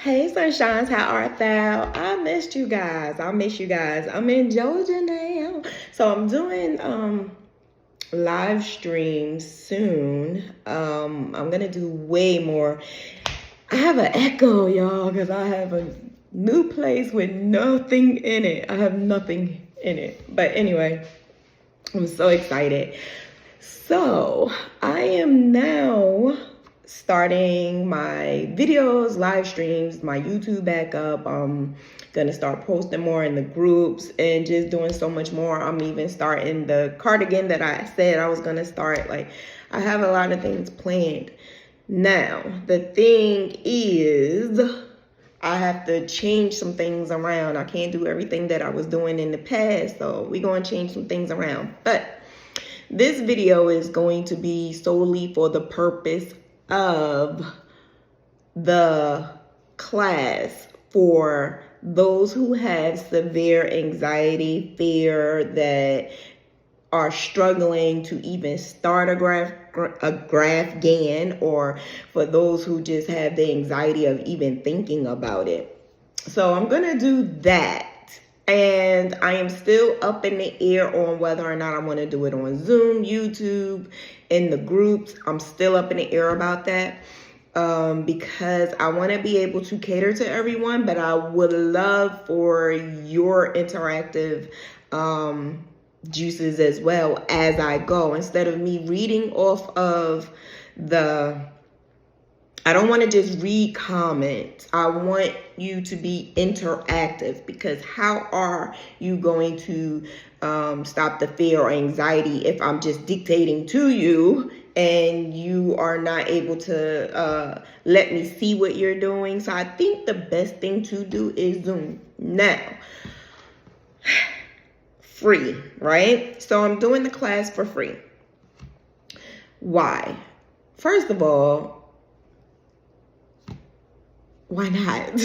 Hey sunshines, how art thou? I missed you guys. I miss you guys. I'm in Georgia now. So I'm doing live streams soon. I'm gonna do way more. I have an echo, y'all, because I have a new place with nothing in it. I have nothing in it. But anyway, I'm so excited. So I am now starting my videos, live streams, my YouTube back up. I'm gonna start posting more in the groups and just doing so much more. I'm even starting the cardigan that I said I was gonna start. Like, I have a lot of things planned. Now, the thing is, I have to change some things around. I can't do everything that I was doing in the past, so we're gonna change some things around. But this video is going to be solely for the purpose of the class for those who have severe anxiety, fear, that are struggling to even start a Graphghan, or for those who just have the anxiety of even thinking about it. So I'm gonna do that. And I am still up in the air on whether or not I want to do it on Zoom, YouTube, in the groups. I'm still up in the air about that because I want to be able to cater to everyone, but I would love for your interactive juices as well as I go. Instead of me reading off of I don't want to just read comments. I want you to be interactive, because how are you going to stop the fear or anxiety if I'm just dictating to you and you are not able to let me see what you're doing? So I think the best thing to do is Zoom. Now, free, right? So I'm doing the class for free. Why? First of all, why not?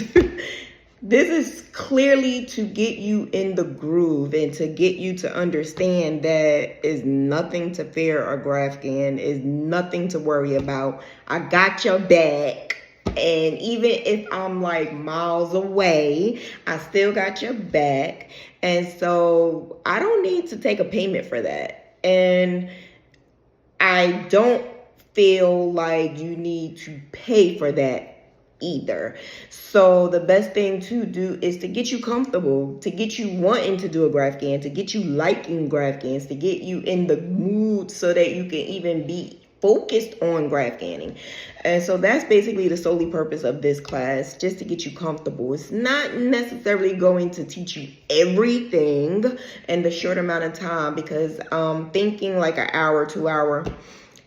This is clearly to get you in the groove and to get you to understand that is nothing to fear or Graphghan, is nothing to worry about. I got your back. And even if I'm like miles away, I still got your back. And so I don't need to take a payment for that. And I don't feel like you need to pay for that either. So the best thing to do is to get you comfortable, to get you wanting to do a Graphghan, to get you liking Graphghans, to get you in the mood so that you can even be focused on Graphghanning. And so that's basically the solely purpose of this class, just to get you comfortable. It's not necessarily going to teach you everything in the short amount of time, because I'm thinking like an hour, 2 hour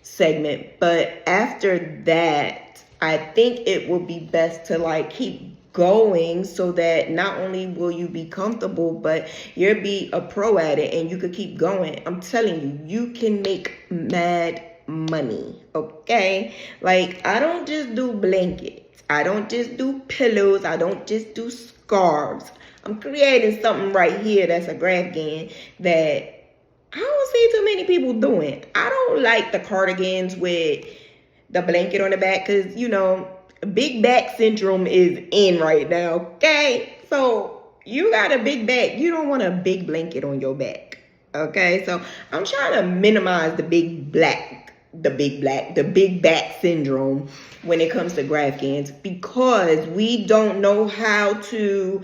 segment. But after that, I think it will be best to like keep going, so that not only will you be comfortable, but you'll be a pro at it and you could keep going. I'm telling you, you can make mad money, okay? Like, I don't just do blankets. I don't just do pillows. I don't just do scarves. I'm creating something right here that's a Graphghan that I don't see too many people doing. I don't like the cardigans with the blanket on the back, because, you know, big back syndrome is in right now, okay? So you got a big back, you don't want a big blanket on your back, okay? So I'm trying to minimize the big back syndrome when it comes to Graphghans, because we don't know how to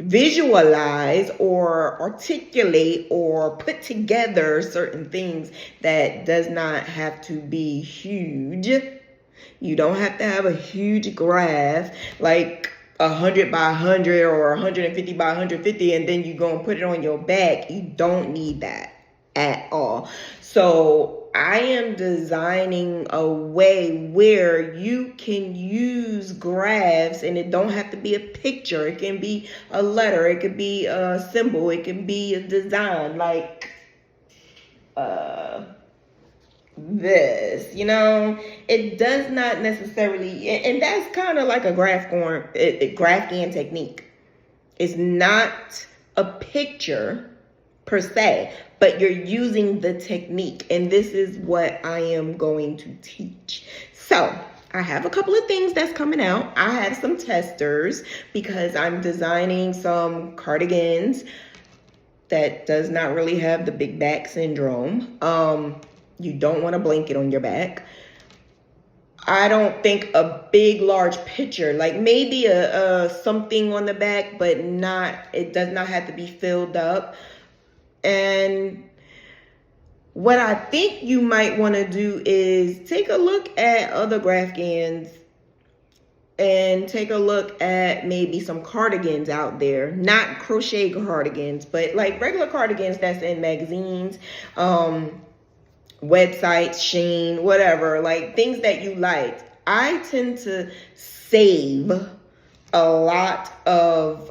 visualize or articulate or put together certain things that does not have to be huge. You don't have to have a huge graph like 100 by 100 or 150 by 150 and then you go and put it on your back. You don't need that at all. So I am designing a way where you can use graphs, and it don't have to be a picture. It can be a letter. It could be a symbol. It can be a design like this, you know. It does not necessarily, and that's kind of like a Graphghan technique. It's not a picture per se, but you're using the technique, and this is what I am going to teach. So I have a couple of things that's coming out. I have some testers because I'm designing some cardigans that does not really have the big back syndrome. You don't want a blanket on your back. I don't think a big, large picture, like maybe a something on the back, but it does not have to be filled up. And what I think you might want to do is take a look at other Graphghans and take a look at maybe some cardigans out there. Not crochet cardigans, but like regular cardigans that's in magazines, websites, Shein, whatever, like things that you like. I tend to save a lot of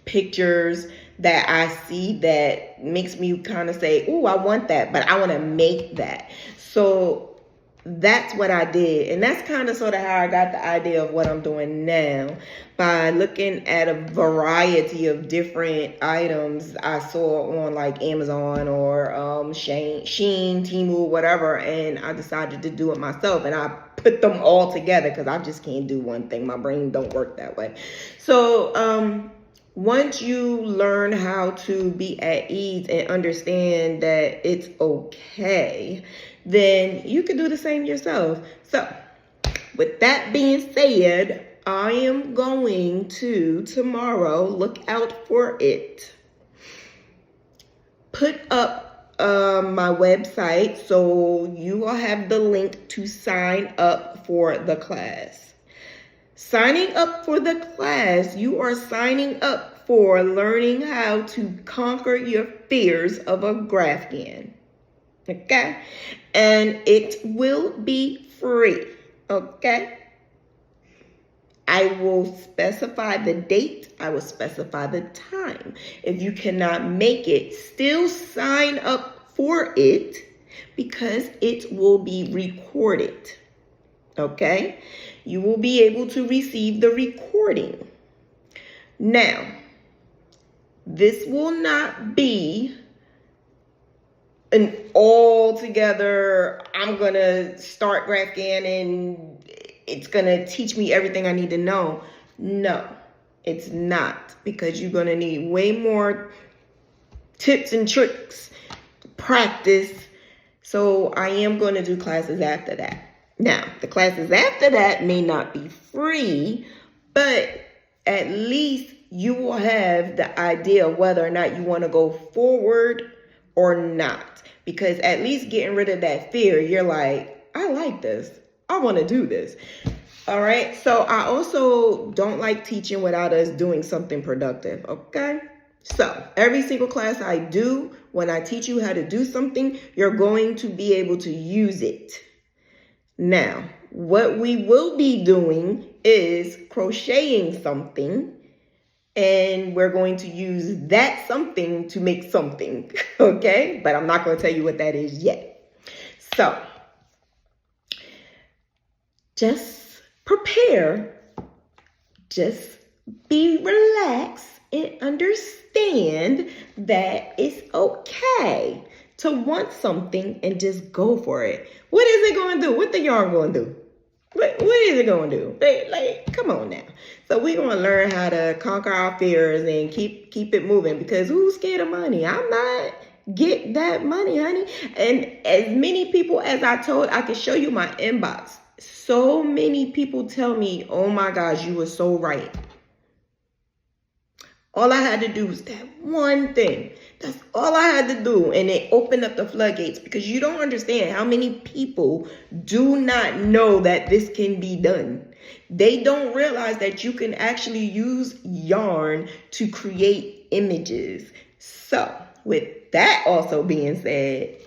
pictures that I see that makes me kind of say, oh, I want that, but I want to make that. So that's what I did. And that's kind of sort of how I got the idea of what I'm doing now, by looking at a variety of different items I saw on like Amazon or Shein, Temu, whatever. And I decided to do it myself. And I put them all together because I just can't do one thing. My brain don't work that way. So once you learn how to be at ease and understand that it's okay, then you can do the same yourself. So with that being said, I am going to tomorrow, look out for it, put up my website so you will have the link to sign up for the class. Signing up for the class, you are signing up for learning how to conquer your fears of a Graphghan. Okay? And it will be free. Okay? I will specify the date. I will specify the time. If you cannot make it, still sign up for it because it will be recorded. Okay? You will be able to receive the recording. Now, this will not be an all together, I'm going to start Graphghan and it's going to teach me everything I need to know. No, it's not, because you're going to need way more tips and tricks, practice. So I am going to do classes after that. Now, the classes after that may not be free, but at least you will have the idea of whether or not you want to go forward or not. Because at least getting rid of that fear, you're like, I like this. I want to do this. All right. So I also don't like teaching without us doing something productive. Okay. So every single class I do, when I teach you how to do something, you're going to be able to use it. Now, what we will be doing is crocheting something, and we're going to use that something to make something, okay? But I'm not going to tell you what that is yet. So, just prepare, just be relaxed and understand that it's okay to want something and just go for it. What is it going to do? What the yarn going to do? What is it going to do? Like, come on now. So we're going to learn how to conquer our fears and keep it moving, because who's scared of money? I'm not. Get that money, honey. And as many people as I told, I can show you my inbox. So many people tell me, oh my gosh, you were so right. All I had to do was that one thing. That's all I had to do. And it opened up the floodgates, because you don't understand how many people do not know that this can be done. They don't realize that you can actually use yarn to create images. So with that also being said,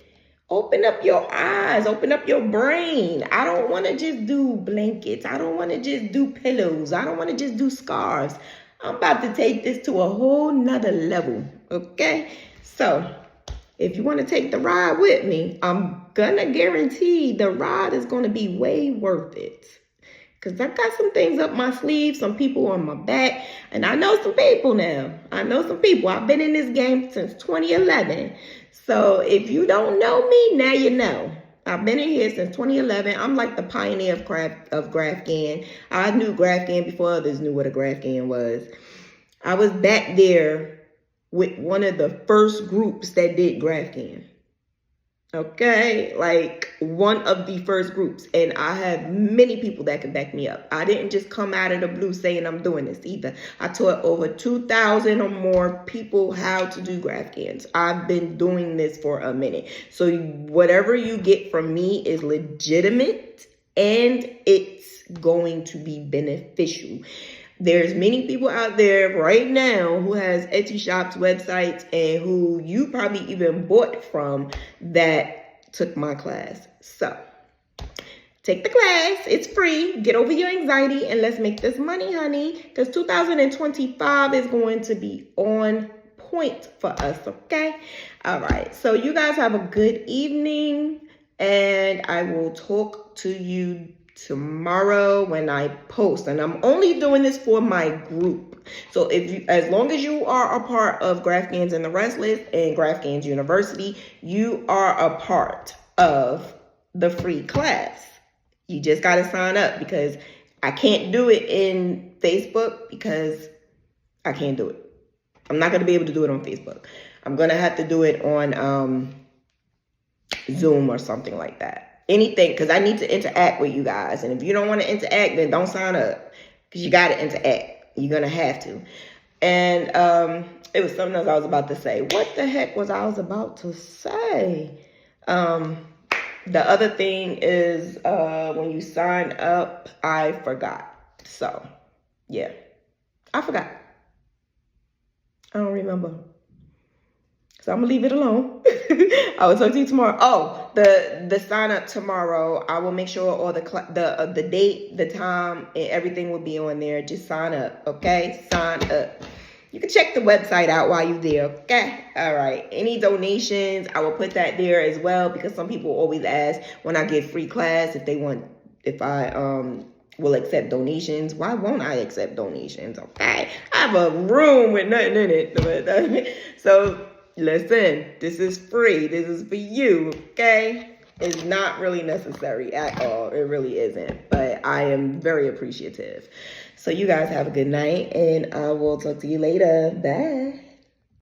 open up your eyes, open up your brain. I don't want to just do blankets. I don't want to just do pillows. I don't want to just do scarves. I'm about to take this to a whole nother level, okay? So, if you want to take the ride with me, I'm going to guarantee the ride is going to be way worth it. Because I got some things up my sleeve, some people on my back, and I know some people now. I know some people. I've been in this game since 2011. So, if you don't know me, now you know. I've been in here since 2011. I'm like the pioneer of Graphghan. I knew Graphghan before others knew what a Graphghan was. I was back there with one of the first groups that did Graphghan. Okay, like one of the first groups. And I have many people that can back me up. I didn't just come out of the blue saying I'm doing this either. I taught over 2,000 or more people how to do Graphghans. I've been doing this for a minute. So whatever you get from me is legitimate and it's going to be beneficial. There's many people out there right now who has Etsy shops, websites, and who you probably even bought from that took my class. So take the class. It's free. Get over your anxiety and let's make this money, honey. Because 2025 is going to be on point for us, okay? All right. So you guys have a good evening. And I will talk to you tomorrow when I post. And I'm only doing this for my group. So if you, as long as you are a part of Graphghans and the Restless and Graphghans University, you are a part of the free class. You just got to sign up because I can't do it in Facebook because I can't do it. I'm not going to be able to do it on Facebook. I'm going to have to do it on Zoom or something like that. Anything, because I need to interact with you guys. And if you don't want to interact, then don't sign up. Because you got to interact. You're going to have to. And it was something else I was about to say. What the heck was I about to say? The other thing is when you sign up, I forgot. So, yeah. I forgot. I don't remember. So I'm gonna leave it alone. I will talk to you tomorrow. Oh, the sign up tomorrow. I will make sure all the date, the time, and everything will be on there. Just sign up, okay? Sign up. You can check the website out while you're there, okay? All right. Any donations, I will put that there as well because some people always ask when I give free class if I will accept donations. Why won't I accept donations? Okay, I have a room with nothing in it. So listen, this is free. This is for you, okay? It's not really necessary at all. It really isn't. But I am very appreciative. So you guys have a good night, and I will talk to you later. Bye.